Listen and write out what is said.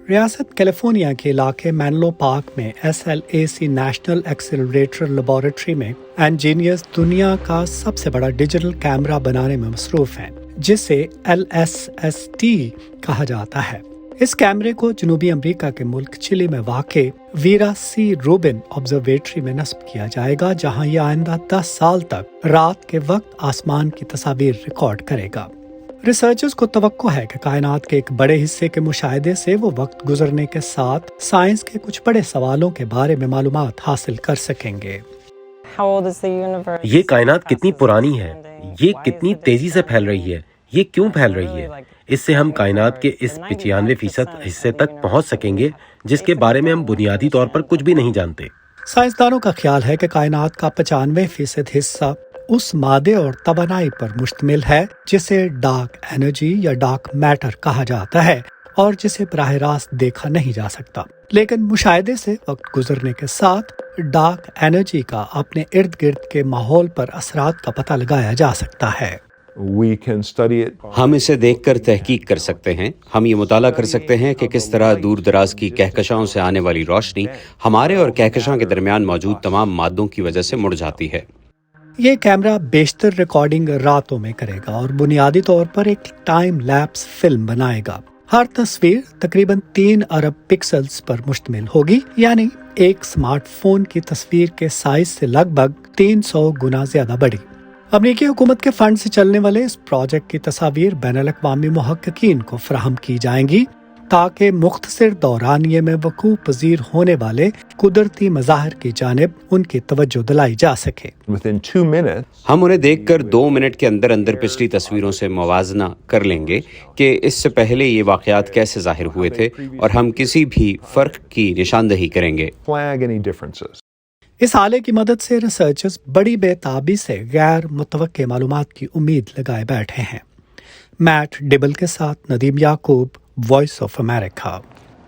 रियासत कैलिफोर्निया के इलाके मैनलो पार्क में SLAC नेशनल एक्सेलरेटर लेबोरेटरी में इंजीनियर्स दुनिया का सबसे बड़ा डिजिटल कैमरा बनाने में मसरूफ हैं, जिसे LSST कहा जाता है। इस कैमरे को जनूबी अमेरिका के मुल्क चिली में वाक़े वीरा सी रूबिन ऑब्जर्वेटरी में नस्ब किया जाएगा, जहां यह आइंदा 10 साल तक रात के वक्त आसमान की तस्वीर रिकॉर्ड करेगा। रिसर्चर्स को तवक्को है कि कायनात के एक बड़े हिस्से के मुशाहिदे से वो वक्त गुजरने के साथ साइंस के कुछ बड़े सवालों के बारे में मालूमात हासिल कर सकेंगे। ये कायनात कितनी पुरानी है, ये कितनी तेजी से फैल रही है, ये क्यों फैल रही है? इससे हम कायनात के इस 95% हिस्से तक पहुंच सकेंगे जिसके बारे में हम बुनियादी तौर पर कुछ भी नहीं जानते। साइंसदानों का ख्याल है कि कायनात का 95% हिस्सा उस मादे और तवानाई पर मुश्तमिल है जिसे डार्क एनर्जी या डार्क मैटर कहा जाता है और जिसे बराह रास्त देखा नहीं जा सकता। लेकिन मुशाहिदे से वक्त गुजरने के साथ डार्क एनर्जी का अपने इर्द गिर्द के माहौल पर असरात का पता लगाया जा सकता है। हम इसे देखकर तहकीक कर सकते हैं। हम ये मुताला कर सकते हैं कि किस तरह दूर दराज की कहकशाओं से आने वाली रोशनी हमारे और कहकशां के दरमियान मौजूद तमाम मादों की वजह से मुड़ जाती है। ये कैमरा बेशतर रिकॉर्डिंग रातों में करेगा और बुनियादी तौर पर एक टाइम लैप्स फिल्म बनाएगा। हर तस्वीर तकरीबन 3 अरब पिक्सल्स पर मुश्तमिल होगी, यानी एक स्मार्टफोन की तस्वीर के साइज से लगभग 300 गुना ज्यादा बड़ी। अमेरिकी हुकूमत के फंड से चलने वाले इस प्रोजेक्ट की तस्वीर बैनुल-अक़वामी मुहक्किकीन को फराहम की जाएंगी ताकि मुख्तसर दौरानिये में वकूअ पज़ीर होने वाले कुदरती मज़ाहिर की जानिब उनकी तवज्जो दिलाई जा सके। हम उन्हें देखकर 2 मिनट के अंदर अंदर पिछली तस्वीरों से मुवाजना कर लेंगे कि इससे पहले ये वाक़यात कैसे ज़ाहिर हुए थे और हम किसी भी फ़र्क की निशानदही करेंगे। इस आले की मदद से रिसर्चर्स बड़ी बेताबी से गैर मुतवक्के मालूमात की उम्मीद लगाए बैठे हैं। मैट डिबल के साथ नदीम याकूब, वॉइस ऑफ अमेरिका।